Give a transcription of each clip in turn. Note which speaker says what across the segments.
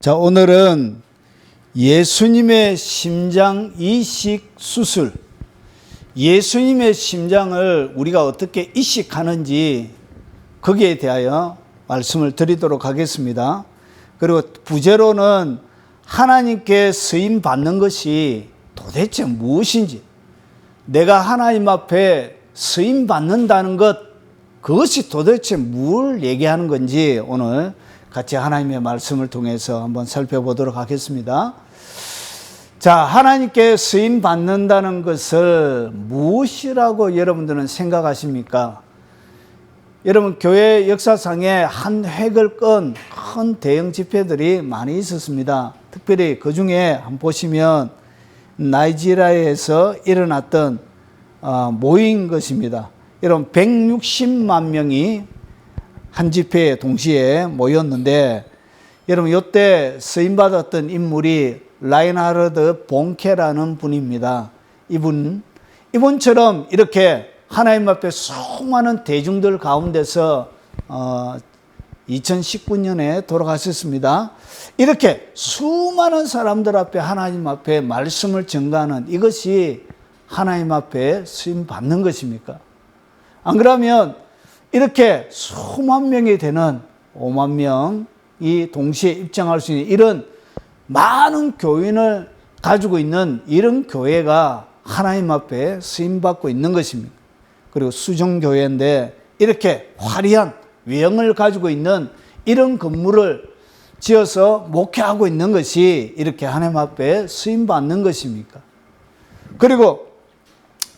Speaker 1: 자, 오늘은 예수님의 심장 이식 수술, 예수님의 심장을 우리가 어떻게 이식하는지 거기에 대하여 말씀을 드리도록 하겠습니다. 그리고 부제로는 하나님께 쓰임 받는 것이 도대체 무엇인지, 내가 하나님 앞에 쓰임 받는다는 것, 그것이 도대체 뭘 얘기하는 건지 오늘 같이 하나님의 말씀을 통해서 한번 살펴보도록 하겠습니다. 자, 하나님께 쓰임 받는다는 것을 무엇이라고 여러분들은 생각하십니까? 여러분, 교회 역사상에 한 획을 끈 큰 대형 집회들이 많이 있었습니다. 특별히 그 중에 한번 보시면 나이지리아에서 일어났던 모인 것입니다. 여러분, 160만 명이 한 집회에 동시에 모였는데, 여러분 이때 쓰임받았던 인물이 라인하르드 본케라는 분입니다. 이분처럼 이렇게 하나님 앞에 수많은 대중들 가운데서 2019년에 돌아가셨습니다. 이렇게 수많은 사람들 앞에 하나님 앞에 말씀을 전가하는 이것이 하나님 앞에 쓰임 받는 것입니까? 안 그러면 이렇게 수만 명이 되는 5만 명이 동시에 입장할 수 있는 이런 많은 교인을 가지고 있는 이런 교회가 하나님 앞에 쓰임받고 있는 것입니다. 그리고 수정교회인데 이렇게 화려한 외형을 가지고 있는 이런 건물을 지어서 목회하고 있는 것이 이렇게 하나님 앞에 쓰임받는 것입니까? 그리고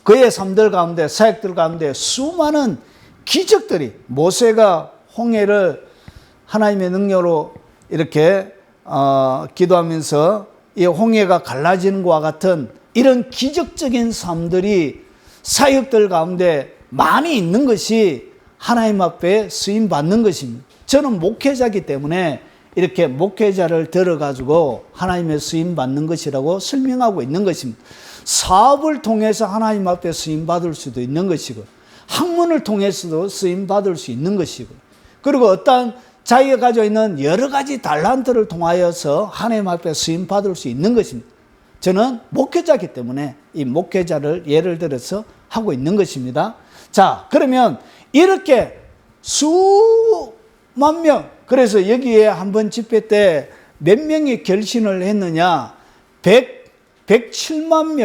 Speaker 1: 그의 삶들 가운데, 사역들 가운데 수많은 기적들이, 모세가 홍해를 하나님의 능력으로 이렇게 기도하면서 이 홍해가 갈라지는 것과 같은 이런 기적적인 삶들이 사역들 가운데 많이 있는 것이 하나님 앞에 쓰임 받는 것입니다. 저는 목회자이기 때문에 이렇게 목회자를 들어가지고 하나님의 쓰임 받는 것이라고 설명하고 있는 것입니다. 사업을 통해서 하나님 앞에 쓰임 받을 수도 있는 것이고, 학문을 통해서도 쓰임 받을 수 있는 것이고, 그리고 어떤 자기가 가지고 있는 여러 가지 달란트를 통하여서 하나님 앞에 쓰임 받을 수 있는 것입니다. 저는 목회자이기 때문에 이 목회자를 예를 들어서 하고 있는 것입니다. 자, 그러면 이렇게 수만 명, 그래서 여기에 한번 집회 때 몇 명이 결신을 했느냐? 107만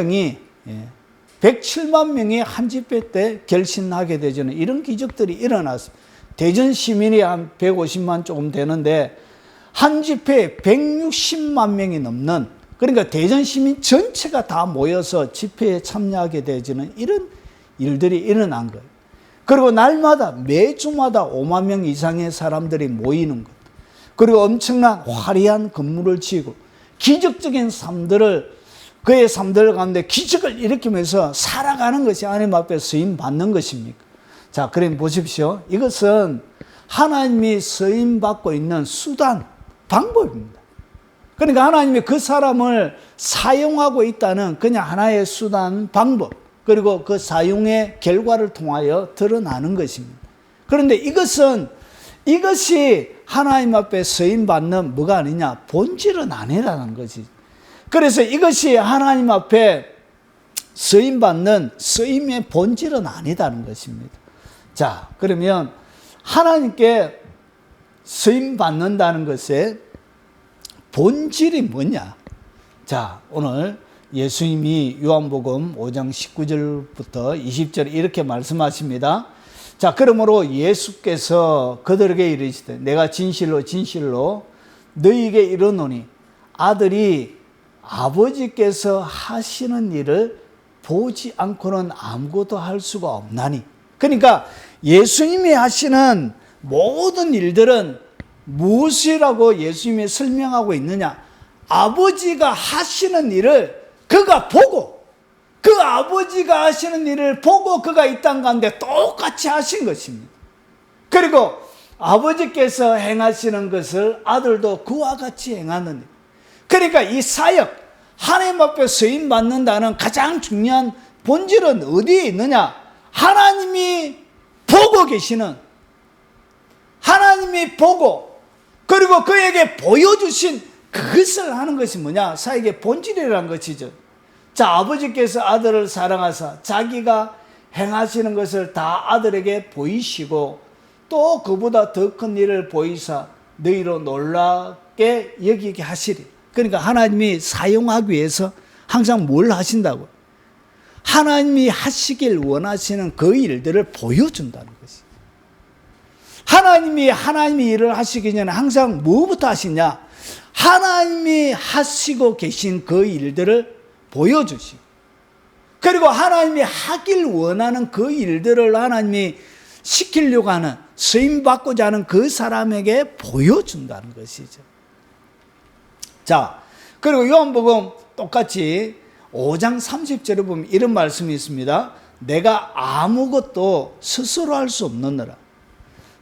Speaker 1: 명이 한 집회 때 결신하게 되는 이런 기적들이 일어났습니다. 대전 시민이 한 150만 조금 되는데 한 집회에 160만 명이 넘는, 그러니까 대전 시민 전체가 다 모여서 집회에 참여하게 되는 이런 일들이 일어난 거예요. 그리고 날마다 매주마다 5만 명 이상의 사람들이 모이는 것, 그리고 엄청난 화려한 건물을 지고 기적적인 삶들을, 그의 삶들 가운데 기적을 일으키면서 살아가는 것이 하나님 앞에 쓰임 받는 것입니까? 자, 그럼 보십시오. 이것은 하나님이 쓰임 받고 있는 수단, 방법입니다. 그러니까 하나님이 그 사람을 사용하고 있다는 그냥 하나의 수단, 방법, 그리고 그 사용의 결과를 통하여 드러나는 것입니다. 그런데 이것이 하나님 앞에 쓰임 받는 뭐가 아니냐? 본질은 아니라는 거지. 그래서 이것이 하나님 앞에 쓰임받는 쓰임의 본질은 아니다는 것입니다. 자, 그러면 하나님께 쓰임받는다는 것의 본질이 뭐냐? 자, 오늘 예수님이 요한복음 5장 19절부터 20절 이렇게 말씀하십니다. 자, 그러므로 예수께서 그들에게 이르시되 내가 진실로 진실로 너희에게 이르노니 아들이 아버지께서 하시는 일을 보지 않고는 아무것도 할 수가 없나니. 그러니까 예수님이 하시는 모든 일들은 무엇이라고 예수님이 설명하고 있느냐? 아버지가 하시는 일을 그가 보고, 그 아버지가 하시는 일을 보고 그가 이 땅 가운데 똑같이 하신 것입니다. 그리고 아버지께서 행하시는 것을 아들도 그와 같이 행하는 일. 그러니까 이 사역, 하나님 앞에 쓰임 받는다는 가장 중요한 본질은 어디에 있느냐? 하나님이 보고 계시는, 하나님이 보고 그리고 그에게 보여주신 그것을 하는 것이 뭐냐? 사역의 본질이라는 것이죠. 자, 아버지께서 아들을 사랑하사 자기가 행하시는 것을 다 아들에게 보이시고 또 그보다 더 큰 일을 보이사 너희로 놀랍게 여기게 하시리. 그러니까 하나님이 사용하기 위해서 항상 뭘 하신다고? 하나님이 하시길 원하시는 그 일들을 보여준다는 것이. 하나님이 일을 하시기 전에 항상 뭐부터 하시냐? 하나님이 하시고 계신 그 일들을 보여주시고, 그리고 하나님이 하길 원하는 그 일들을 하나님이 시키려고 하는, 쓰임받고자 하는 그 사람에게 보여준다는 것이죠. 자, 그리고 요한복음 똑같이 5장 30절에 보면 이런 말씀이 있습니다. 내가 아무것도 스스로 할 수 없느니라.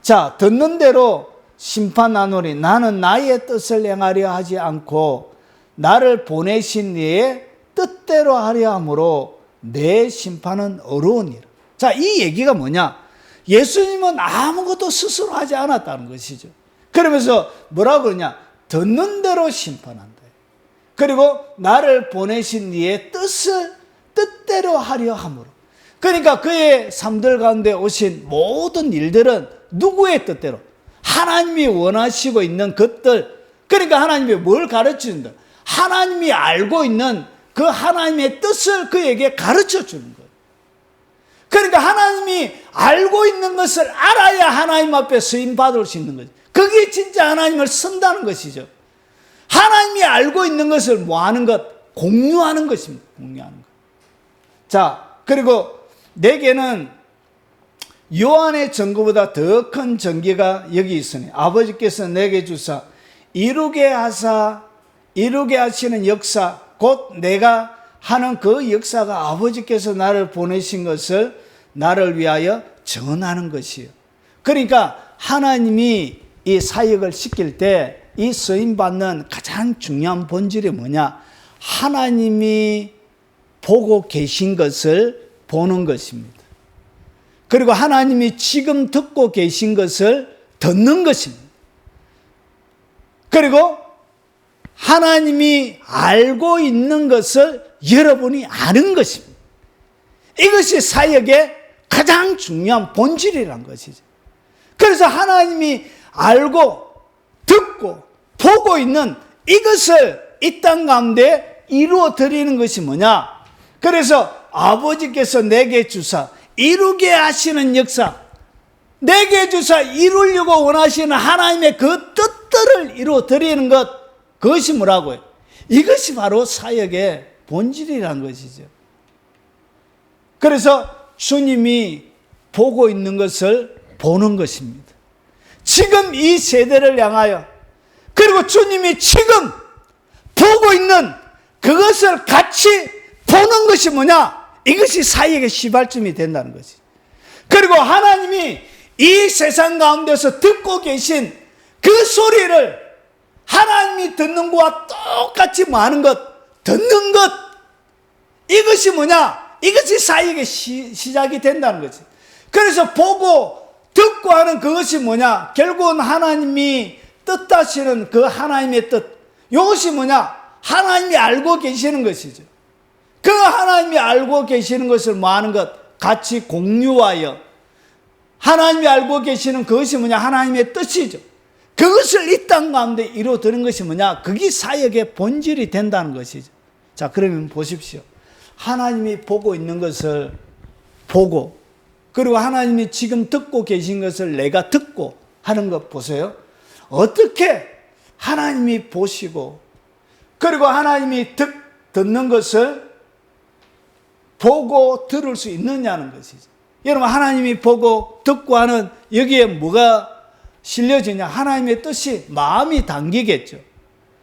Speaker 1: 자, 듣는 대로 심판하노니 나는 나의 뜻을 행하려 하지 않고 나를 보내신 이의 뜻대로 하려 함으로 내 심판은 어려우니라. 자, 이 얘기가 뭐냐? 예수님은 아무것도 스스로 하지 않았다는 것이죠. 그러면서 뭐라고 그러냐? 듣는 대로 심판한다. 그리고 나를 보내신 이의 뜻대로 하려 함으로. 그러니까 그의 삶들 가운데 오신 모든 일들은 누구의 뜻대로? 하나님이 원하시고 있는 것들. 그러니까 하나님이 뭘 가르치는가? 하나님이 알고 있는 그 하나님의 뜻을 그에게 가르쳐 주는 거예요. 그러니까 하나님이 알고 있는 것을 알아야 하나님 앞에 쓰임받을 수 있는 거죠. 그게 진짜 하나님을 쓴다는 것이죠. 하나님이 알고 있는 것을 뭐 하는 것? 공유하는 것입니다. 공유하는 것. 자, 그리고 내게는 요한의 전거보다 더 큰 전기가 여기 있으니 아버지께서 내게 주사 이루게 하시는 역사, 곧 내가 하는 그 역사가 아버지께서 나를 보내신 것을 나를 위하여 전하는 것이에요. 그러니까 하나님이 이 사역을 시킬 때 이 쓰임받는 가장 중요한 본질이 뭐냐? 하나님이 보고 계신 것을 보는 것입니다. 그리고 하나님이 지금 듣고 계신 것을 듣는 것입니다. 그리고 하나님이 알고 있는 것을 여러분이 아는 것입니다. 이것이 사역의 가장 중요한 본질이라는 것이죠. 그래서 하나님이 알고 듣고 보고 있는 이것을 이 땅 가운데 이루어 드리는 것이 뭐냐? 그래서 아버지께서 내게 주사 이루게 하시는 역사, 내게 주사 이루려고 원하시는 하나님의 그 뜻들을 이루어 드리는 것, 그것이 뭐라고요? 이것이 바로 사역의 본질이라는 것이죠. 그래서 주님이 보고 있는 것을 보는 것입니다. 지금 이 세대를 향하여, 그리고 주님이 지금 보고 있는 그것을 같이 보는 것이 뭐냐? 이것이 사역의 시발점이 된다는 것이. 그리고 하나님이 이 세상 가운데서 듣고 계신 그 소리를 하나님이 듣는 것과 똑같이 많은 것, 듣는 것, 이것이 뭐냐? 이것이 사역의 시작이 된다는 거지. 그래서 보고 듣고 하는 그것이 뭐냐? 결국은 하나님이 뜻하시는 그 하나님의 뜻, 이것이 뭐냐? 하나님이 알고 계시는 것이죠. 그 하나님이 알고 계시는 것을 뭐 하는 것? 같이 공유하여 하나님이 알고 계시는 그것이 뭐냐? 하나님의 뜻이죠. 그것을 이 땅 가운데 이루어드는 것이 뭐냐? 그게 사역의 본질이 된다는 것이죠. 자, 그러면 보십시오. 하나님이 보고 있는 것을 보고, 그리고 하나님이 지금 듣고 계신 것을 내가 듣고 하는 것 보세요. 어떻게 하나님이 보시고, 그리고 하나님이 듣는 것을 보고 들을 수 있느냐는 것이죠. 여러분, 하나님이 보고 듣고 하는 여기에 뭐가 실려지냐? 하나님의 뜻이 마음이 담기겠죠.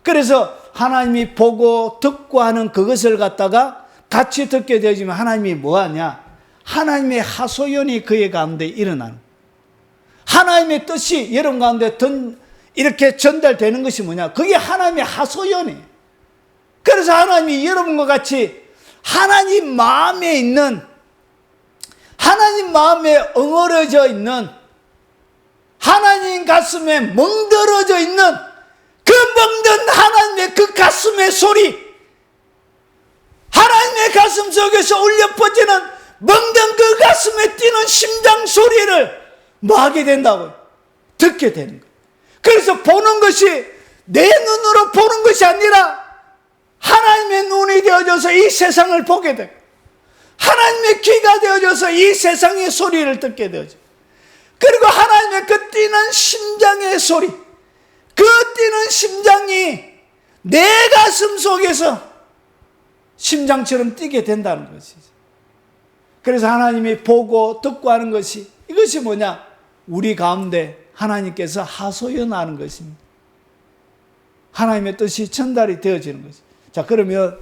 Speaker 1: 그래서 하나님이 보고 듣고 하는 그것을 갖다가 같이 듣게 되어지면 하나님이 뭐하냐? 하나님의 하소연이 그의 가운데 일어나는, 하나님의 뜻이 여러분 가운데 이렇게 전달되는 것이 뭐냐? 그게 하나님의 하소연이에요. 그래서 하나님이 여러분과 같이 하나님 마음에 있는, 하나님 마음에 엉어려져 있는, 하나님 가슴에 멍들어져 있는 그 멍든 하나님의 가슴의 소리, 하나님의 가슴 속에서 울려 퍼지는 멍든 그 가슴에 뛰는 심장 소리를 뭐 하게 된다고요? 듣게 되는 거예요. 그래서 보는 것이 내 눈으로 보는 것이 아니라 하나님의 눈이 되어져서 이 세상을 보게 되고, 하나님의 귀가 되어져서 이 세상의 소리를 듣게 되어져. 그리고 하나님의 그 뛰는 심장의 소리, 그 뛰는 심장이 내 가슴 속에서 심장처럼 뛰게 된다는 것이죠. 그래서 하나님이 보고 듣고 하는 것이, 이것이 뭐냐? 우리 가운데 하나님께서 하소연하는 것입니다. 하나님의 뜻이 전달이 되어지는 것이죠. 자, 그러면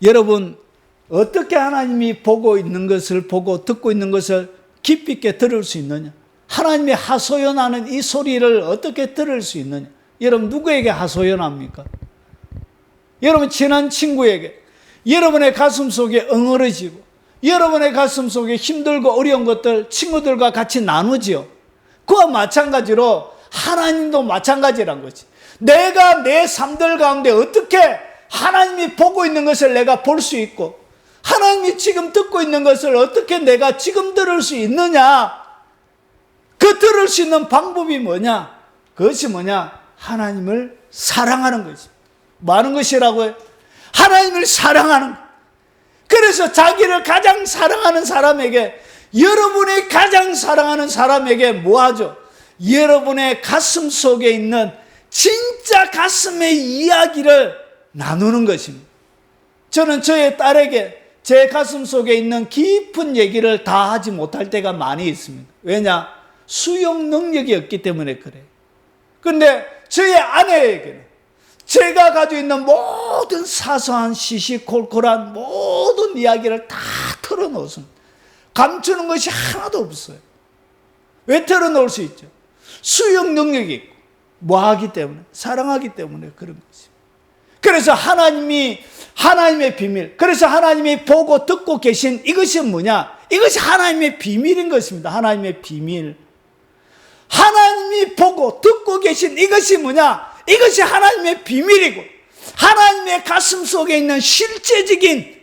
Speaker 1: 여러분, 어떻게 하나님이 보고 있는 것을 보고 듣고 있는 것을 깊이 있게 들을 수 있느냐? 하나님의 하소연하는 이 소리를 어떻게 들을 수 있느냐? 여러분, 누구에게 하소연합니까? 여러분 친한 친구에게, 여러분의 가슴 속에 엉어러지고 여러분의 가슴 속에 힘들고 어려운 것들 친구들과 같이 나누지요. 그와 마찬가지로 하나님도 마찬가지란 거지. 내가 내 삶들 가운데 어떻게 하나님이 보고 있는 것을 내가 볼 수 있고, 하나님이 지금 듣고 있는 것을 어떻게 내가 지금 들을 수 있느냐? 그 들을 수 있는 방법이 뭐냐? 그것이 뭐냐? 하나님을 사랑하는 것입니다. 뭐 하는 것이라고요? 하나님을 사랑하는 것. 그래서 자기를 가장 사랑하는 사람에게, 여러분이 가장 사랑하는 사람에게 뭐 하죠? 여러분의 가슴 속에 있는 진짜 가슴의 이야기를 나누는 것입니다. 저는 저의 딸에게 제 가슴 속에 있는 깊은 얘기를 다 하지 못할 때가 많이 있습니다. 왜냐? 수용 능력이 없기 때문에 그래요. 그런데 저의 아내에게는 제가 가지고 있는 모든 사소한 시시콜콜한 모든 이야기를 다 털어놓습니다. 감추는 것이 하나도 없어요. 왜 털어놓을 수 있죠? 수용 능력이 있고, 뭐 하기 때문에? 사랑하기 때문에 그런 것입니다. 그래서 하나님의 비밀, 그래서 하나님이 보고 듣고 계신 이것이 뭐냐? 이것이 하나님의 비밀인 것입니다. 하나님의 비밀. 하나님이 보고 듣고 계신 이것이 뭐냐? 이것이 하나님의 비밀이고, 하나님의 가슴 속에 있는 실제적인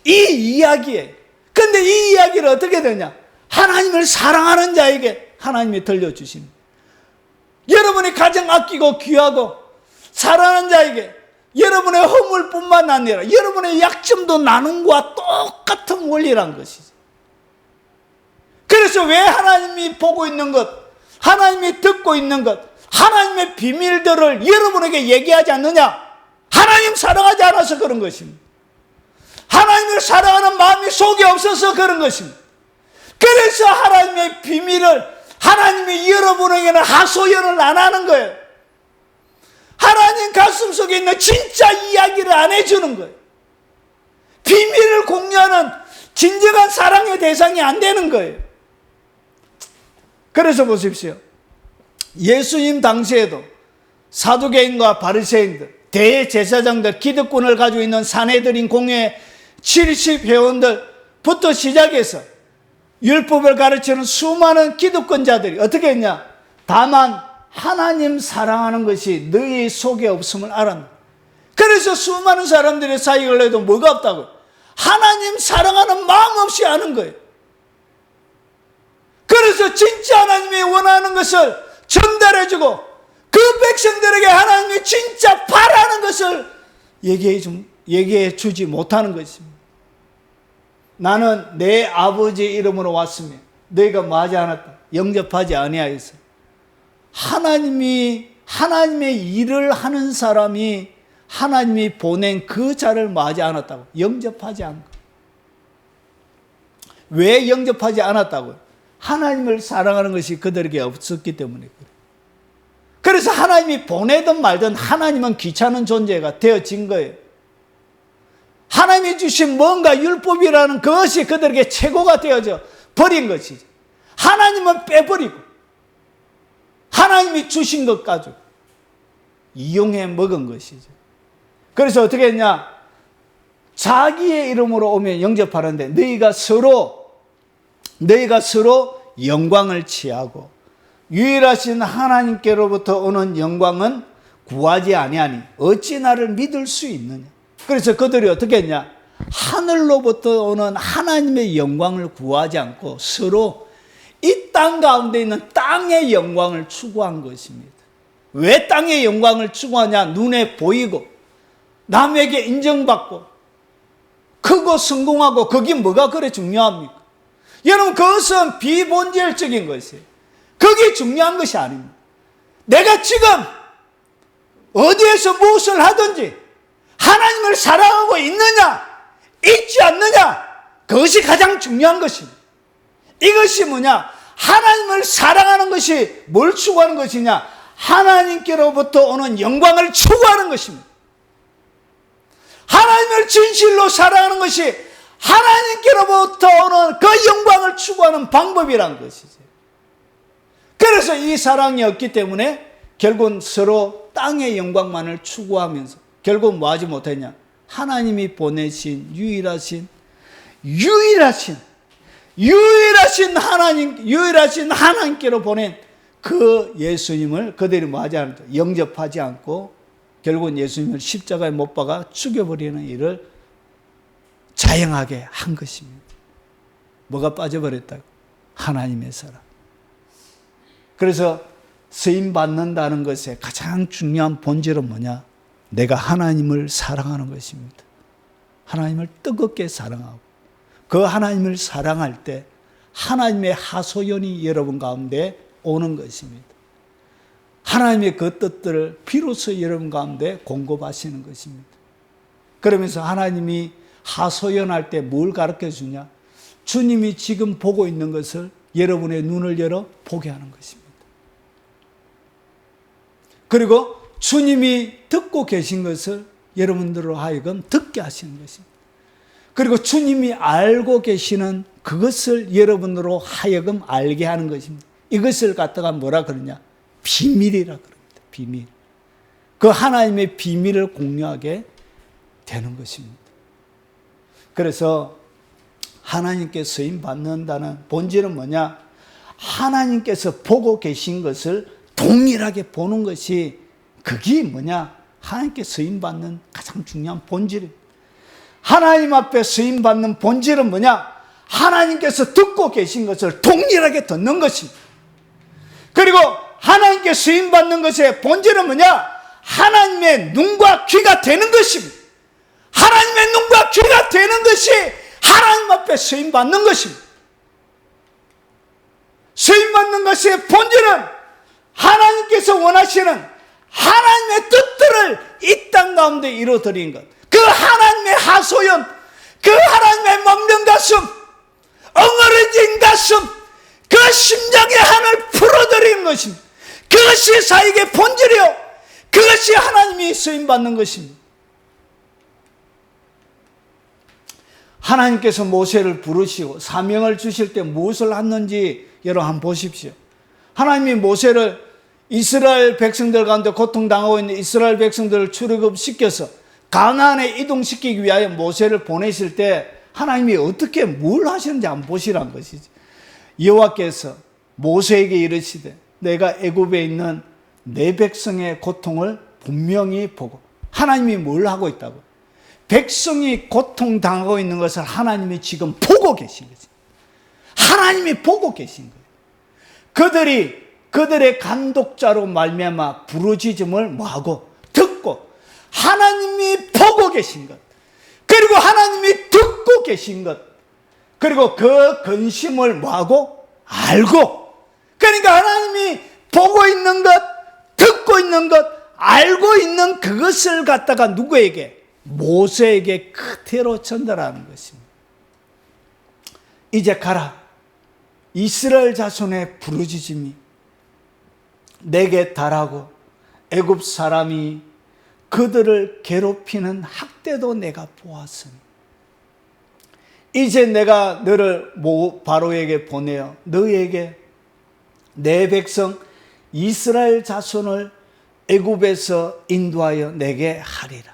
Speaker 1: 이 이야기예요. 근데 이 이야기를 어떻게 되냐? 하나님을 사랑하는 자에게 하나님이 들려주십니다. 여러분이 가장 아끼고 귀하고 사랑하는 자에게 여러분의 허물뿐만 아니라 여러분의 약점도 나눔과 똑같은 원리란 것이죠. 그래서 왜 하나님이 보고 있는 것, 하나님이 듣고 있는 것, 하나님의 비밀들을 여러분에게 얘기하지 않느냐? 하나님 사랑하지 않아서 그런 것입니다. 하나님을 사랑하는 마음이 속에 없어서 그런 것입니다. 그래서 하나님의 비밀을 하나님이 여러분에게는 하소연을 안 하는 거예요. 하나님 가슴 속에 있는 진짜 이야기를 안 해주는 거예요. 비밀을 공유하는 진정한 사랑의 대상이 안 되는 거예요. 그래서 보십시오. 예수님 당시에도 사두개인과 바리새인들, 대제사장들, 기득권을 가지고 있는 산헤드린 공회 70회원들부터 시작해서 율법을 가르치는 수많은 기득권자들이 어떻게 했냐? 다만 하나님 사랑하는 것이 너희 속에 없음을 알았다. 그래서 수많은 사람들의 사역을 해도 뭐가 없다고? 하나님 사랑하는 마음 없이 하는 거예요. 그래서 진짜 하나님이 원하는 것을 전달해주고 그 백성들에게 하나님이 진짜 바라는 것을 얘기해 주지 못하는 것입니다. 나는 내 아버지 이름으로 왔으며 너희가 뭐하지 않았다? 영접하지 아니하였어. 하나님의 일을 하는 사람이 하나님이 보낸 그 자를 뭐하지 않았다고? 영접하지 않고. 왜 영접하지 않았다고요? 하나님을 사랑하는 것이 그들에게 없었기 때문에 그래요. 그래서 하나님이 보내든 말든 하나님은 귀찮은 존재가 되어진 거예요. 하나님이 주신 뭔가 율법이라는 그것이 그들에게 최고가 되어져 버린 것이죠. 하나님은 빼버리고 하나님이 주신 것 가지고 이용해 먹은 것이죠. 그래서 어떻게 했냐? 자기의 이름으로 오면 영접하는데 너희가 서로 영광을 취하고 유일하신 하나님께로부터 오는 영광은 구하지 아니하니 어찌 나를 믿을 수 있느냐. 그래서 그들이 어떻게 했냐? 하늘로부터 오는 하나님의 영광을 구하지 않고 서로 이 땅 가운데 있는 땅의 영광을 추구한 것입니다. 왜 땅의 영광을 추구하냐? 눈에 보이고 남에게 인정받고 크고 성공하고 그게 뭐가 그래 중요합니까? 여러분, 그것은 비본질적인 것이에요. 그게 중요한 것이 아닙니다. 내가 지금 어디에서 무엇을 하든지 하나님을 사랑하고 있느냐 있지 않느냐, 그것이 가장 중요한 것입니다. 이것이 뭐냐? 하나님을 사랑하는 것이 뭘 추구하는 것이냐? 하나님께로부터 오는 영광을 추구하는 것입니다. 하나님을 진실로 사랑하는 것이 하나님께로부터 오는 그 영광을 추구하는 방법이란 것이죠. 그래서 이 사랑이 없기 때문에 결국은 서로 땅의 영광만을 추구하면서 결국 뭐 하지 못했냐? 하나님이 보내신 유일하신 하나님께로 보낸 그 예수님을 그들이 뭐 하지 않았다? 영접하지 않고 결국은 예수님을 십자가에 못 박아 죽여버리는 일을 자행하게 한 것입니다. 뭐가 빠져버렸다고? 하나님의 사랑. 그래서 쓰임 받는다는 것의 가장 중요한 본질은 뭐냐? 내가 하나님을 사랑하는 것입니다. 하나님을 뜨겁게 사랑하고 그 하나님을 사랑할 때 하나님의 하소연이 여러분 가운데 오는 것입니다. 하나님의 그 뜻들을 비로소 여러분 가운데 공급하시는 것입니다. 그러면서 하나님이 하소연할 때 뭘 가르쳐 주냐? 주님이 지금 보고 있는 것을 여러분의 눈을 열어 보게 하는 것입니다. 그리고 주님이 듣고 계신 것을 여러분들로 하여금 듣게 하시는 것입니다. 그리고 주님이 알고 계시는 그것을 여러분으로 하여금 알게 하는 것입니다. 이것을 갖다가 뭐라 그러냐? 비밀이라 그럽니다. 비밀. 그 하나님의 비밀을 공유하게 되는 것입니다. 그래서 하나님께 쓰임 받는다는 본질은 뭐냐? 하나님께서 보고 계신 것을 동일하게 보는 것이 그게 뭐냐? 하나님께 쓰임 받는 가장 중요한 본질입니다. 하나님 앞에 쓰임 받는 본질은 뭐냐? 하나님께서 듣고 계신 것을 동일하게 듣는 것입니다. 그리고 하나님께 쓰임 받는 것의 본질은 뭐냐? 하나님의 눈과 귀가 되는 것입니다. 하나님의 눈과 귀가 되는 것이 하나님 앞에 쓰임 받는 것입니다. 쓰임 받는 것의 본질은 하나님께서 원하시는 하나님의 뜻들을 이 땅 가운데 이루어드린 것. 그 하나님의 하소연, 그 하나님의 먹는 가슴, 엉어려진 가슴, 그 심장의 한을 풀어드리는 것입니다. 그것이 사역의 본질이요, 그것이 하나님이 쓰임받는 것입니다. 하나님께서 모세를 부르시고 사명을 주실 때 무엇을 했는지 여러분 한번 보십시오. 하나님이 모세를 이스라엘 백성들 가운데 고통당하고 있는 이스라엘 백성들을 출애굽시켜서 가나안에 이동시키기 위하여 모세를 보내실 때 하나님이 어떻게 뭘 하셨는지 한번 보시라는 것이지. 여호와께서 모세에게 이르시되 내가 애굽에 있는 내 백성의 고통을 분명히 보고, 하나님이 뭘 하고 있다고? 백성이 고통당하고 있는 것을 하나님이 지금 보고 계신 거지. 하나님이 보고 계신 거예요. 그들의 간독자로 말미암아 부르짖음을 뭐하고? 듣고, 하나님이 보고 계신 것, 그리고 하나님이 듣고 계신 것, 그리고 그 근심을 뭐하고? 알고. 그러니까 하나님이 보고 있는 것, 듣고 있는 것, 알고 있는 그것을 갖다가 누구에게? 모세에게 그대로 전달하는 것입니다. 이제 가라. 이스라엘 자손의 부르짖음이 내게 달하고 애굽 사람이 그들을 괴롭히는 학대도 내가 보았으니 이제 내가 너를 바로에게 보내어 너에게 내 백성 이스라엘 자손을 애굽에서 인도하여 내게 하리라.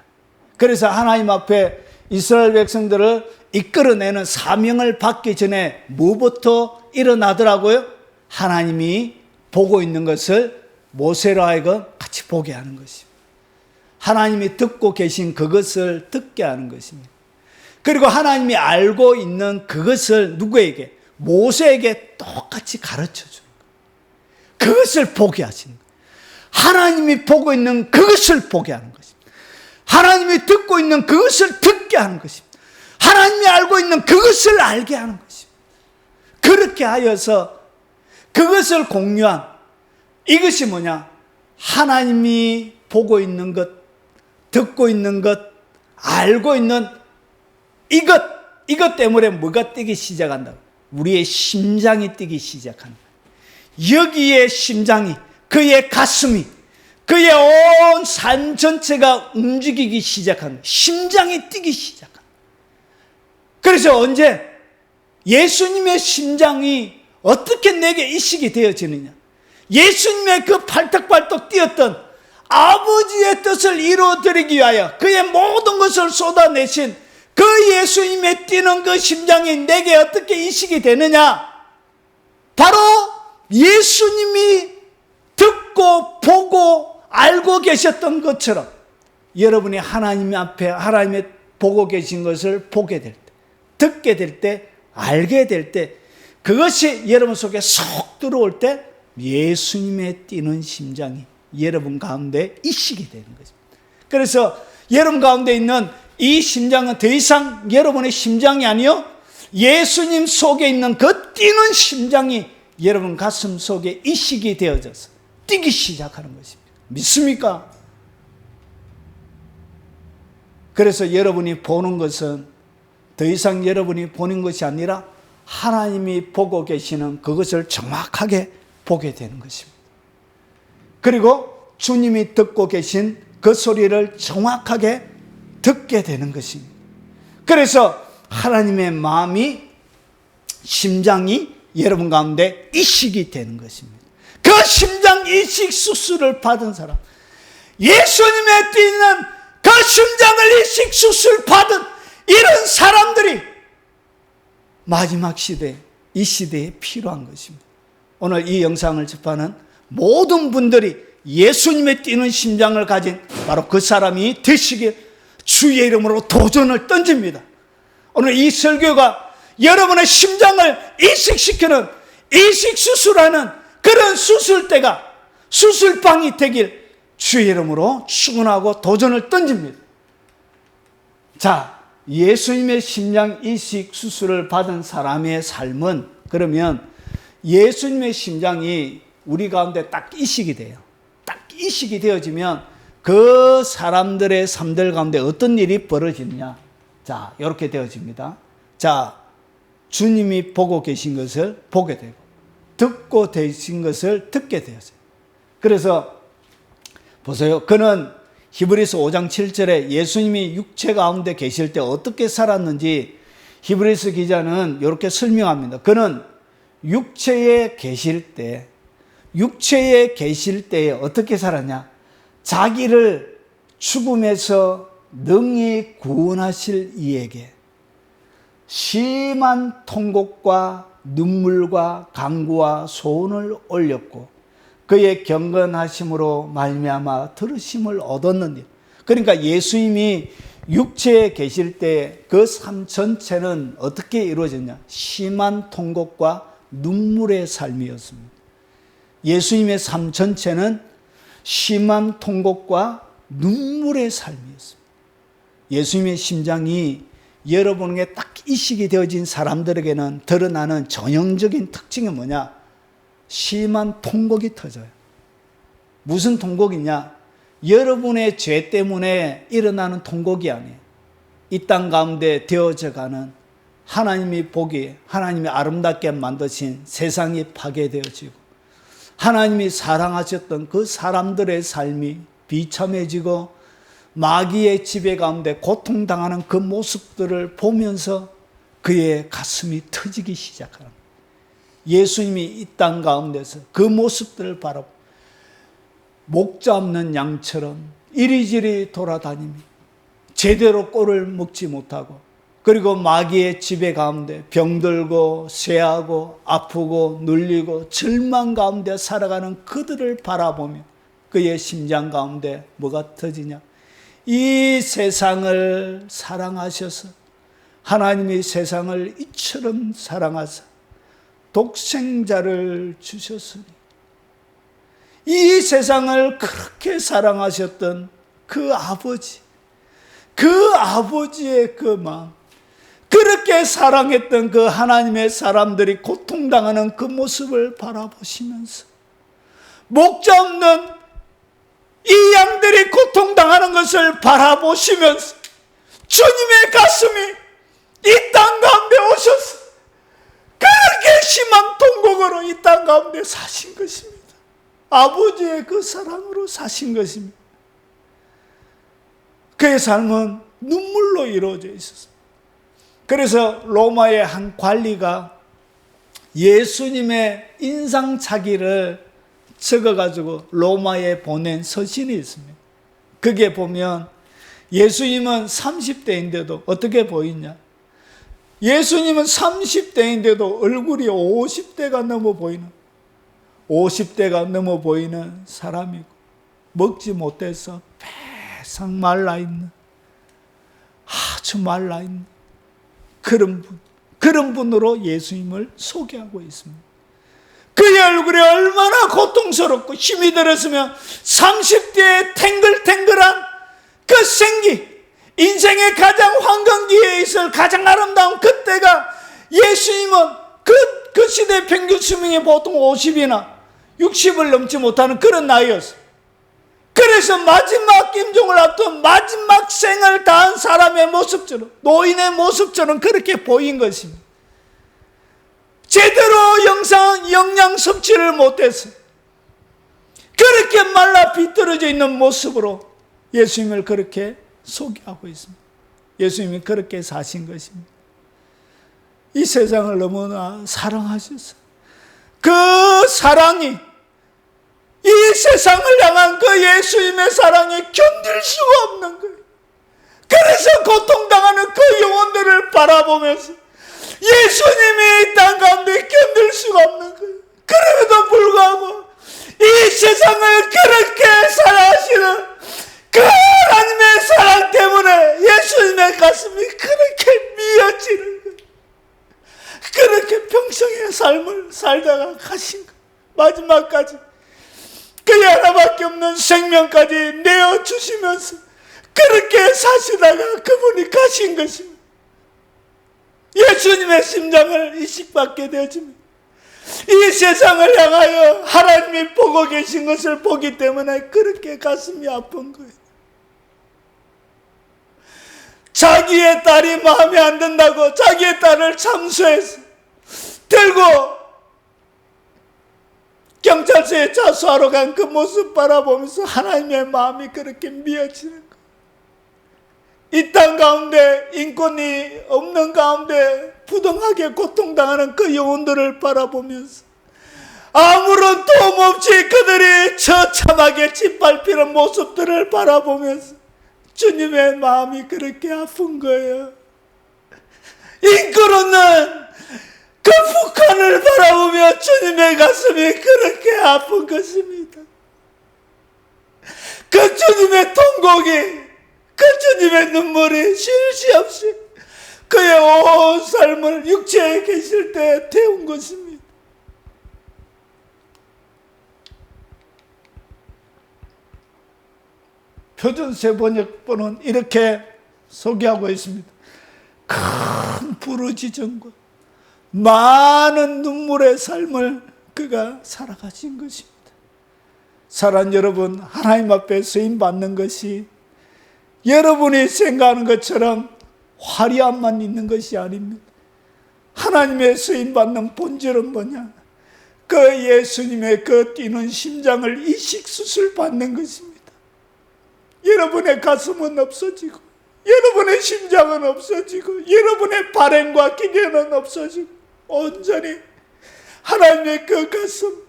Speaker 1: 그래서 하나님 앞에 이스라엘 백성들을 이끌어내는 사명을 받기 전에 뭐부터 일어나더라고요? 하나님이 보고 있는 것을 모세로 하여금 같이 보게 하는 것입니다. 하나님이 듣고 계신 그것을 듣게 하는 것입니다. 그리고 하나님이 알고 있는 그것을 누구에게? 모세에게 똑같이 가르쳐 주는 거예요. 그것을 보게 하시는 거예요. 하나님이 보고 있는 그것을 보게 하는 것입니다. 하나님이 듣고 있는 그것을 듣게 하는 것입니다. 하나님이 알고 있는 그것을 알게 하는 것입니다. 그렇게 하여서 그것을 공유한 이것이 뭐냐? 하나님이 보고 있는 것, 듣고 있는 것, 알고 있는 이것 때문에 뭐가 뛰기 시작한다? 우리의 심장이 뛰기 시작한다. 여기에 심장이, 그의 가슴이, 그의 온 삶 전체가 움직이기 시작한다. 심장이 뛰기 시작한다. 그래서 언제 예수님의 심장이 어떻게 내게 이식이 되어지느냐? 예수님의 그 팔떡팔떡 뛰었던 아버지의 뜻을 이루어드리기 위하여 그의 모든 것을 쏟아내신 그 예수님의 뛰는 그 심장이 내게 어떻게 이식이 되느냐? 바로 예수님이 듣고 보고 알고 계셨던 것처럼 여러분이 하나님 앞에 하나님의 보고 계신 것을 보게 될 때, 듣게 될 때, 알게 될 때, 그것이 여러분 속에 쏙 들어올 때 예수님의 뛰는 심장이 여러분 가운데 이식이 되는 거죠. 그래서 여러분 가운데 있는 이 심장은 더 이상 여러분의 심장이 아니요, 예수님 속에 있는 그 뛰는 심장이 여러분 가슴 속에 이식이 되어져서 뛰기 시작하는 것입니다. 믿습니까? 그래서 여러분이 보는 것은 더 이상 여러분이 보는 것이 아니라 하나님이 보고 계시는 그것을 정확하게 보게 되는 것입니다. 그리고 주님이 듣고 계신 그 소리를 정확하게 듣게 되는 것입니다. 그래서 하나님의 마음이, 심장이 여러분 가운데 이식이 되는 것입니다. 그 심장 이식 수술을 받은 사람, 예수님의 뛰는 그 심장을 이식 수술 받은 이런 사람들이 마지막 시대, 이 시대에 필요한 것입니다. 오늘 이 영상을 접하는 모든 분들이 예수님의 뛰는 심장을 가진 바로 그 사람이 되시길 주의 이름으로 도전을 던집니다. 오늘 이 설교가 여러분의 심장을 이식시키는, 이식수술하는 그런 수술대가, 수술방이 되길 주의 이름으로 축원하고 도전을 던집니다. 자, 예수님의 심장 이식 수술을 받은 사람의 삶은, 그러면 예수님의 심장이 우리 가운데 딱 이식이 돼요. 딱 이식이 되어지면 그 사람들의 삶들 가운데 어떤 일이 벌어지느냐? 자, 이렇게 되어집니다. 자, 주님이 보고 계신 것을 보게 되고, 듣고 계신 것을 듣게 되었어요. 그래서 보세요. 그는 히브리서 5장 7절에 예수님이 육체 가운데 계실 때 어떻게 살았는지 히브리서 기자는 이렇게 설명합니다. 그는 육체에 계실 때에 어떻게 살았냐? 자기를 죽음에서 능히 구원하실 이에게 심한 통곡과 눈물과 간구와 소원을 올렸고 그의 경건하심으로 말미암아 들으심을 얻었느니라. 그러니까 예수님이 육체에 계실 때 그 삶 전체는 어떻게 이루어졌냐? 심한 통곡과 눈물의 삶이었습니다. 예수님의 삶 전체는 심한 통곡과 눈물의 삶이었습니다. 예수님의 심장이 여러분에게 딱 이식이 되어진 사람들에게는 드러나는 전형적인 특징이 뭐냐? 심한 통곡이 터져요. 무슨 통곡이냐? 여러분의 죄 때문에 일어나는 통곡이 아니에요. 이 땅 가운데 되어져가는 하나님이 보기에 하나님이 아름답게 만드신 세상이 파괴되어지고 하나님이 사랑하셨던 그 사람들의 삶이 비참해지고 마귀의 지배 가운데 고통당하는 그 모습들을 보면서 그의 가슴이 터지기 시작합니다. 예수님이 이 땅 가운데서 그 모습들을 바라보고 목자 없는 양처럼 이리저리 돌아다니며 제대로 꼴을 먹지 못하고 그리고 마귀의 지배 가운데 병들고 쇠하고 아프고 눌리고 절망 가운데 살아가는 그들을 바라보며 그의 심장 가운데 뭐가 터지냐? 이 세상을 사랑하셔서 하나님이 세상을 이처럼 사랑하사 독생자를 주셨으니 이 세상을 그렇게 사랑하셨던 그 아버지, 그 아버지의 그 마음, 그렇게 사랑했던 그 하나님의 사람들이 고통당하는 그 모습을 바라보시면서 목자 없는 이 양들이 고통당하는 것을 바라보시면서 주님의 가슴이 이 땅 가운데 오셔서 그렇게 심한 통곡으로 이 땅 가운데 사신 것입니다. 아버지의 그 사랑으로 사신 것입니다. 그의 삶은 눈물로 이루어져 있었습니다. 그래서 로마의 한 관리가 예수님의 인상착의를 적어가지고 로마에 보낸 서신이 있습니다. 그게 보면 예수님은 30대인데도 어떻게 보이냐? 예수님은 30대인데도 얼굴이 50대가 넘어 보이는, 50대가 넘어 보이는 사람이고, 먹지 못해서 배상 말라있는, 아주 말라있는 그런 분으로 예수님을 소개하고 있습니다. 그의 얼굴이 얼마나 고통스럽고 힘이 들었으면 30대의 탱글탱글한 그 생기, 인생의 가장 황금기에 있을 가장 아름다운 그때가 예수님은 그 시대 평균 수명이 보통 50이나 60을 넘지 못하는 그런 나이였어요. 그래서 마지막 임종을 앞둔 마지막 생을 다한 사람의 모습처럼, 노인의 모습처럼 그렇게 보인 것입니다. 제대로 영양 섭취를 못해서 그렇게 말라 비뚤어져 있는 모습으로 예수님을 그렇게 소개하고 있습니다. 예수님이 그렇게 사신 것입니다. 이 세상을 너무나 사랑하셔서 그 사랑이, 이 세상을 향한 그 예수님의 사랑이 견딜 수가 없는 거예요. 그래서 고통당하는 그 영혼들을 바라보면서 예수님이 이 땅 가운데 견딜 수가 없는 거예요. 그럼에도 불구하고 이 세상을 그렇게 사랑하시는 그 하나님의 사랑 때문에 예수님의 가슴이 그렇게 미어지는 거예요. 그렇게 평생의 삶을 살다가 가신 거예요. 마지막까지 그의 하나밖에 없는 생명까지 내어주시면서 그렇게 사시다가 그분이 가신 것입니다. 예수님의 심장을 이식받게 되어집니다. 이 세상을 향하여 하나님이 보고 계신 것을 보기 때문에 그렇게 가슴이 아픈 거예요. 자기의 딸이 마음에 안 든다고 자기의 딸을 참수해서 들고 경찰서에 자수하러 간 그 모습 바라보면서 하나님의 마음이 그렇게 미어지는 거예요. 이 땅 가운데 인권이 없는 가운데 부당하게 고통당하는 그 영혼들을 바라보면서 아무런 도움 없이 그들이 처참하게 짓밟히는 모습들을 바라보면서 주님의 마음이 그렇게 아픈 거예요. 인권 없는 그 북한을 바라보며 주님의 가슴이 그렇게 아픈 것입니다. 그 주님의 통곡이, 그 주님의 눈물이 쉴 새 없이 그의 온 삶을 육체에 계실 때 태운 것입니다. 표준세 번역본은 이렇게 소개하고 있습니다. 큰 부르짖음과 많은 눈물의 삶을 그가 살아가신 것입니다. 사랑하는 여러분, 하나님 앞에 쓰임받는 것이 여러분이 생각하는 것처럼 화려함만 있는 것이 아닙니다. 하나님의 쓰임받는 본질은 뭐냐? 그 예수님의 그 뛰는 심장을 이식수술 받는 것입니다. 여러분의 가슴은 없어지고, 여러분의 심장은 없어지고, 여러분의 발행과 기계는 없어지고, 온전히 하나님의 그 가슴,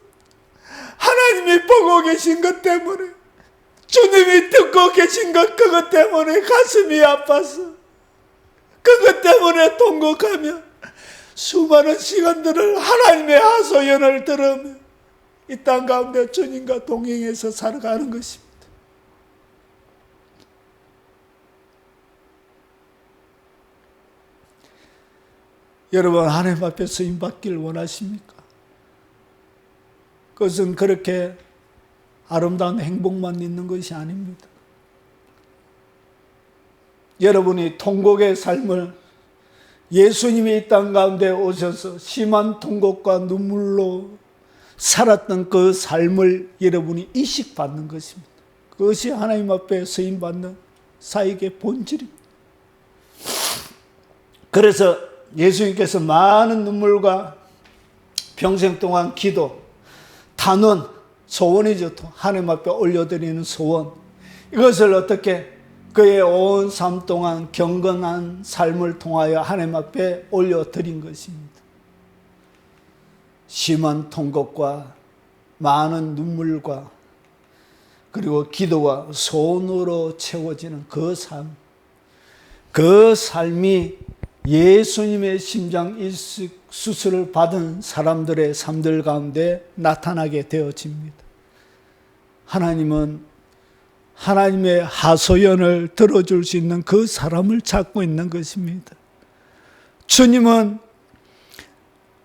Speaker 1: 하나님이 보고 계신 것 때문에, 주님이 듣고 계신 것, 그것 때문에 가슴이 아파서 그것 때문에 통곡하며 수많은 시간들을 하나님의 하소연을 들으며 이 땅 가운데 주님과 동행해서 살아가는 것입니다. 여러분 하나님 앞에 쓰임 받기를 원하십니까? 그것은 그렇게 아름다운 행복만 있는 것이 아닙니다. 여러분이 통곡의 삶을, 예수님이 이 땅 가운데 오셔서 심한 통곡과 눈물로 살았던 그 삶을 여러분이 이식받는 것입니다. 그것이 하나님 앞에 쓰임받는 사역의 본질입니다. 그래서 예수님께서 많은 눈물과 평생 동안 기도, 단원, 소원이죠. 하나님 앞에 올려드리는 소원, 이것을 어떻게 그의 온 삶 동안 경건한 삶을 통하여 하나님 앞에 올려드린 것입니다. 심한 통곡과 많은 눈물과 그리고 기도와 소원으로 채워지는 그 삶, 그 삶이 예수님의 심장 이식 수술을 받은 사람들의 삶들 가운데 나타나게 되어집니다. 하나님은 하나님의 하소연을 들어줄 수 있는 그 사람을 찾고 있는 것입니다. 주님은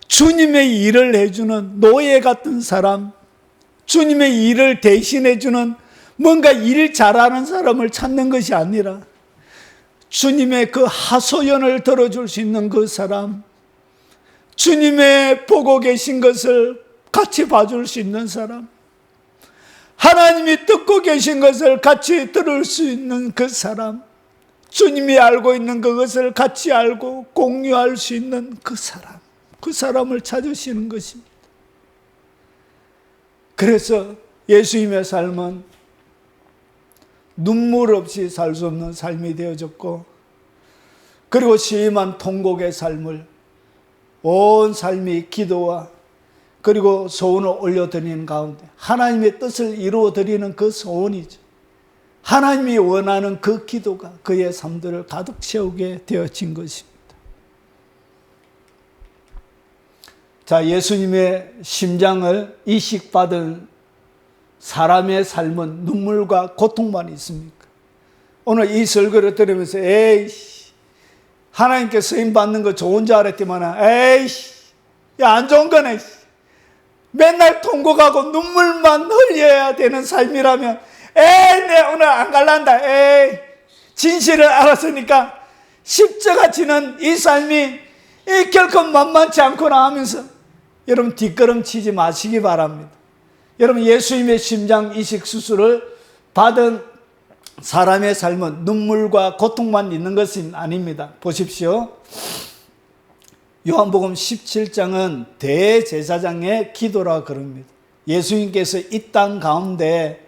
Speaker 1: 주님의 일을 해주는 노예 같은 사람, 주님의 일을 대신해주는 뭔가 일 잘하는 사람을 찾는 것이 아니라 주님의 그 하소연을 들어줄 수 있는 그 사람, 주님의 보고 계신 것을 같이 봐줄 수 있는 사람, 하나님이 듣고 계신 것을 같이 들을 수 있는 그 사람, 주님이 알고 있는 그것을 같이 알고 공유할 수 있는 그 사람, 그 사람을 찾으시는 것입니다. 그래서 예수님의 삶은 눈물 없이 살 수 없는 삶이 되어졌고, 그리고 심한 통곡의 삶을 온 삶이 기도와 그리고 소원을 올려드리는 가운데 하나님의 뜻을 이루어드리는 그 소원이죠. 하나님이 원하는 그 기도가 그의 삶들을 가득 채우게 되어진 것입니다. 자, 예수님의 심장을 이식받은 사람의 삶은 눈물과 고통만 있습니까? 오늘 이 설교를 들으면서 에이씨, 하나님께 쓰임 받는 거 좋은 줄 알았지만 에이씨, 야, 안 좋은 거네. 맨날 통곡하고 눈물만 흘려야 되는 삶이라면 에이, 내 오늘 안 갈란다. 에이, 진실을 알았으니까 십자가 지는 이 삶이 결코 만만치 않구나 하면서 여러분 뒷걸음치지 마시기 바랍니다. 여러분 예수님의 심장 이식 수술을 받은 사람의 삶은 눈물과 고통만 있는 것은 아닙니다. 보십시오. 요한복음 17장은 대제사장의 기도라 그럽니다. 예수님께서 이 땅 가운데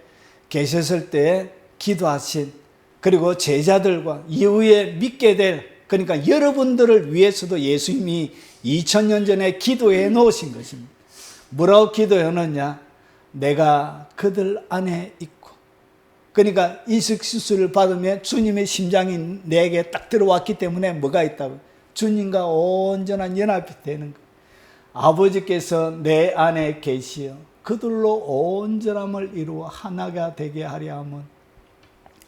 Speaker 1: 계셨을 때 기도하신, 그리고 제자들과 이후에 믿게 될, 그러니까 여러분들을 위해서도 예수님이 2000년 전에 기도해 놓으신 것입니다. 뭐라고 기도해 놓냐? 내가 그들 안에 있고, 그러니까 이식 수술을 받으면 주님의 심장이 내게 딱 들어왔기 때문에 뭐가 있다고? 주님과 온전한 연합이 되는 거예요. 아버지께서 내 안에 계시어 그들로 온전함을 이루어 하나가 되게 하려 함은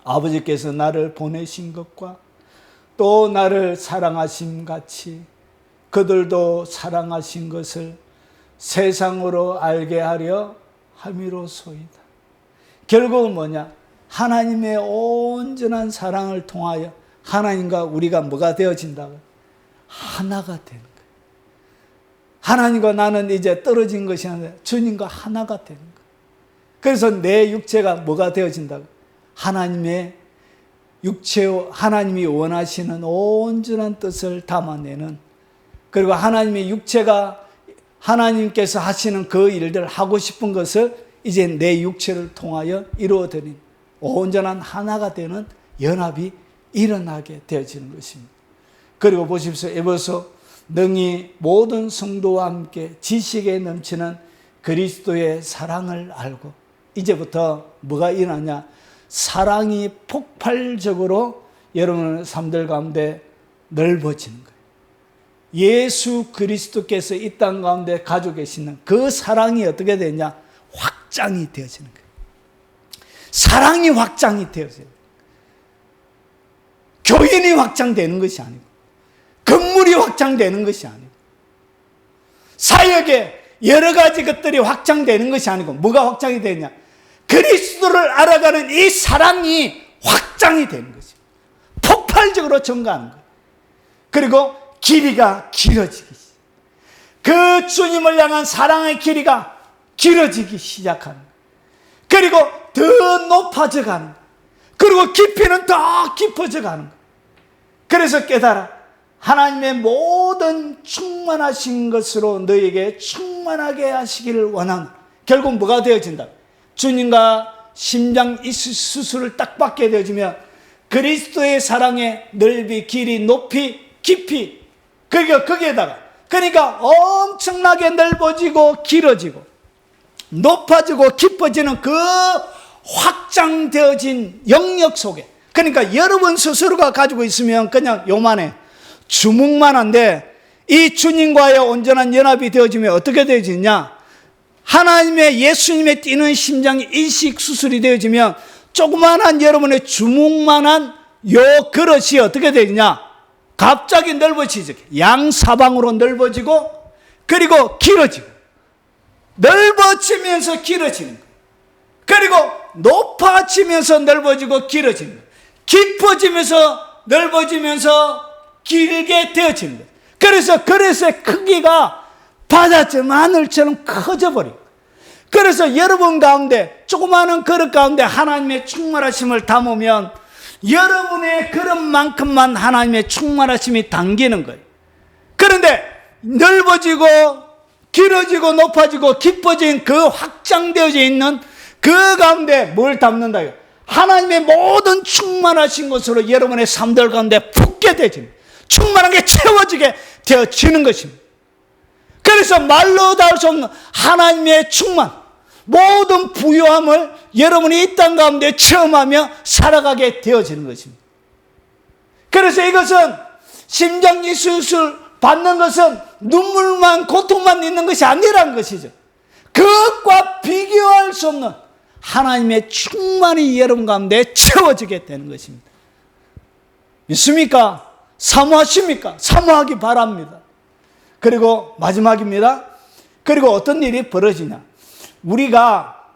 Speaker 1: 아버지께서 나를 보내신 것과 또 나를 사랑하심 같이 그들도 사랑하신 것을 세상으로 알게 하려 함이로소이다. 결국은 뭐냐? 하나님의 온전한 사랑을 통하여 하나님과 우리가 뭐가 되어진다고? 하나가 되는 거예요. 하나님과 나는 이제 떨어진 것이 아니라 주님과 하나가 되는 거예요. 그래서 내 육체가 뭐가 되어진다고? 하나님의 육체요, 하나님이 원하시는 온전한 뜻을 담아내는, 그리고 하나님의 육체가 하나님께서 하시는 그 일들, 하고 싶은 것을 이제 내 육체를 통하여 이루어드린 온전한 하나가 되는 연합이 일어나게 되어지는 것입니다. 그리고 보십시오. 에베소 능히 모든 성도와 함께 지식에 넘치는 그리스도의 사랑을 알고, 이제부터 뭐가 일어나냐? 사랑이 폭발적으로 여러분의 삶들 가운데 넓어지는 거예요. 예수 그리스도께서 이 땅 가운데 가지고 계시는 그 사랑이 어떻게 되냐? 확장이 되어지는 거예요. 사랑이 확장이 되어져요. 교인이 확장되는 것이 아니고 건물이 확장되는 것이 아니고, 사역에 여러 가지 것들이 확장되는 것이 아니고, 뭐가 확장이 되냐? 그리스도를 알아가는 이 사랑이 확장이 되는 것이죠. 폭발적으로 증가하는 거예요. 그리고 길이가 길어지기 시작해요. 그 주님을 향한 사랑의 길이가 길어지기 시작하는 거예요. 그리고 더 높아져 가는 거예요. 그리고 깊이는 더 깊어져 가는 거예요. 그래서 깨달아, 하나님의 모든 충만하신 것으로 너에게 충만하게 하시기를 원하노라. 결국 뭐가 되어진다? 주님과 심장 이식 수술을 딱 받게 되어지면 그리스도의 사랑의 넓이, 길이, 높이, 깊이, 그러니까 엄청나게 넓어지고 길어지고 높아지고 깊어지는 그 확장되어진 영역 속에, 그러니까 여러분 스스로가 가지고 있으면 그냥 요만해, 주먹만한데, 이 주님과의 온전한 연합이 되어지면 어떻게 되어지냐? 하나님의, 예수님의 뛰는 심장이 이식 수술이 되어지면 조그만한 여러분의 주먹만한 요 그릇이 어떻게 되느냐? 갑자기 넓어지죠. 양사방으로 넓어지고, 그리고 길어지고, 넓어지면서 길어지는 거예요. 그리고 높아지면서 넓어지고 길어지는 거예요. 깊어지면서 넓어지면서 길게 되어지는 거예요. 그래서 그릇의 크기가 바다처럼 하늘처럼 커져버려요. 그래서 여러분 가운데, 조그마한 그릇 가운데 하나님의 충만하심을 담으면 여러분의 그릇만큼만 하나님의 충만하심이 담기는 거예요. 그런데 넓어지고 길어지고 높아지고 깊어진 그 확장되어져 있는 그 가운데 뭘 담는다? 하나님의 모든 충만하신 것으로 여러분의 삶들 가운데 붓게 되어지는, 충만하게 채워지게 되어지는 것입니다. 그래서 말로 닿을 수 없는 하나님의 충만, 모든 부요함을 여러분이 이 땅 가운데 체험하며 살아가게 되어지는 것입니다. 그래서 이것은 심장 이수술 받는 것은 눈물만, 고통만 있는 것이 아니라는 것이죠. 그것과 비교할 수 없는 하나님의 충만이 여러분 가운데 채워지게 되는 것입니다. 믿습니까? 사모하십니까? 사모하기 바랍니다. 그리고 마지막입니다. 그리고 어떤 일이 벌어지냐? 우리가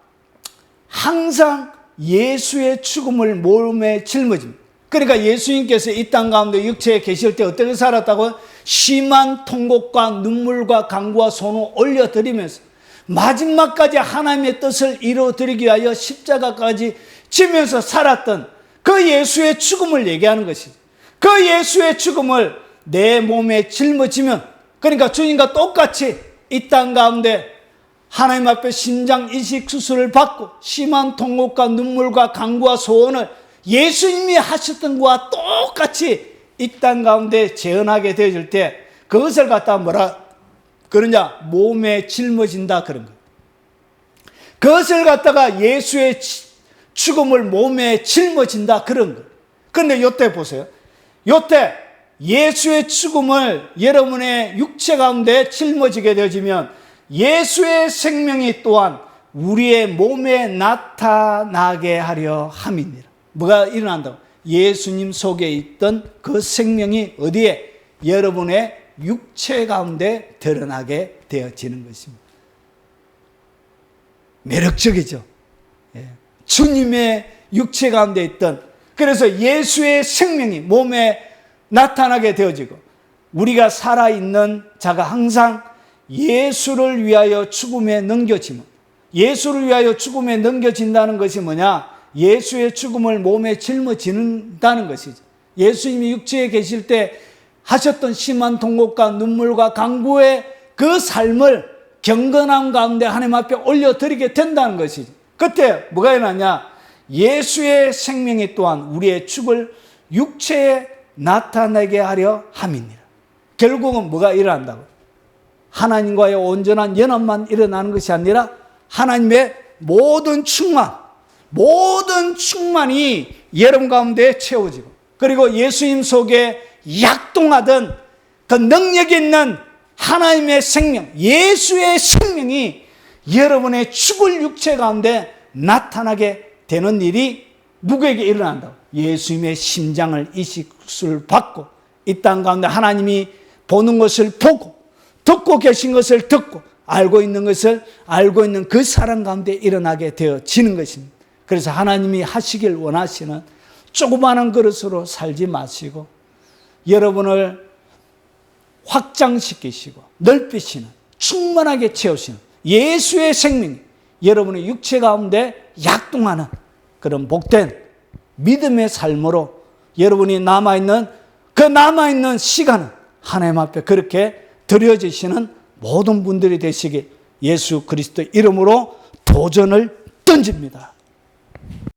Speaker 1: 항상 예수의 죽음을 몸에 짊어집니다. 그러니까 예수님께서 이 땅 가운데 육체에 계실 때 어떻게 살았다고요? 심한 통곡과 눈물과 간구와 손을 올려드리면서 마지막까지 하나님의 뜻을 이루어드리기 위하여 십자가까지 지면서 살았던 그 예수의 죽음을 얘기하는 것이죠. 그 예수의 죽음을 내 몸에 짊어지면, 그러니까 주님과 똑같이 이 땅 가운데 하나님 앞에 심장 이식 수술을 받고 심한 통곡과 눈물과 간구와 소원을 예수님이 하셨던 것과 똑같이 이 땅 가운데 재현하게 되어질 때 그것을 갖다 뭐라 그러냐? 몸에 짊어진다 그런 거예요. 그것을 갖다가 예수의 죽음을 몸에 짊어진다 그런 거예요. 그런데 요때 보세요. 요때 예수의 죽음을 여러분의 육체 가운데 짊어지게 되어지면 예수의 생명이 또한 우리의 몸에 나타나게 하려 함이니라. 뭐가 일어난다고? 예수님 속에 있던 그 생명이 어디에? 여러분의 육체 가운데 드러나게 되어지는 것입니다. 매력적이죠. 주님의 육체 가운데 있던, 그래서 예수의 생명이 몸에 나타나게 되어지고, 우리가 살아있는 자가 항상 예수를 위하여 죽음에 넘겨지면, 예수를 위하여 죽음에 넘겨진다는 것이 뭐냐? 예수의 죽음을 몸에 짊어지는다는 것이죠. 예수님이 육체에 계실 때 하셨던 심한 통곡과 눈물과 간구의 그 삶을 경건함 가운데 하나님 앞에 올려드리게 된다는 것이죠. 그때 뭐가 일어나냐? 예수의 생명이 또한 우리의 죽을 육체에 나타내게 하려 함이니라. 결국은 뭐가 일어난다고? 하나님과의 온전한 연합만 일어나는 것이 아니라 하나님의 모든 충만이 여러분 가운데 채워지고, 그리고 예수님 속에 약동하던 그 능력 있는 하나님의 생명, 예수의 생명이 여러분의 죽을 육체 가운데 나타나게 되는 일이 누구에게 일어난다고? 예수님의 심장을 이식을 받고 이 땅 가운데 하나님이 보는 것을 보고 듣고 계신 것을 듣고 알고 있는 것을 알고 있는 그 사람 가운데 일어나게 되어지는 것입니다. 그래서 하나님이 하시길 원하시는 조그마한 그릇으로 살지 마시고 여러분을 확장시키시고 넓히시는 충만하게 채우시는 예수의 생명이 여러분의 육체 가운데 약동하는 그런 복된 믿음의 삶으로 여러분이 남아있는 시간은 하나님 앞에 그렇게 드려지시는 모든 분들이 되시길 예수 그리스도 이름으로 도전을 던집니다.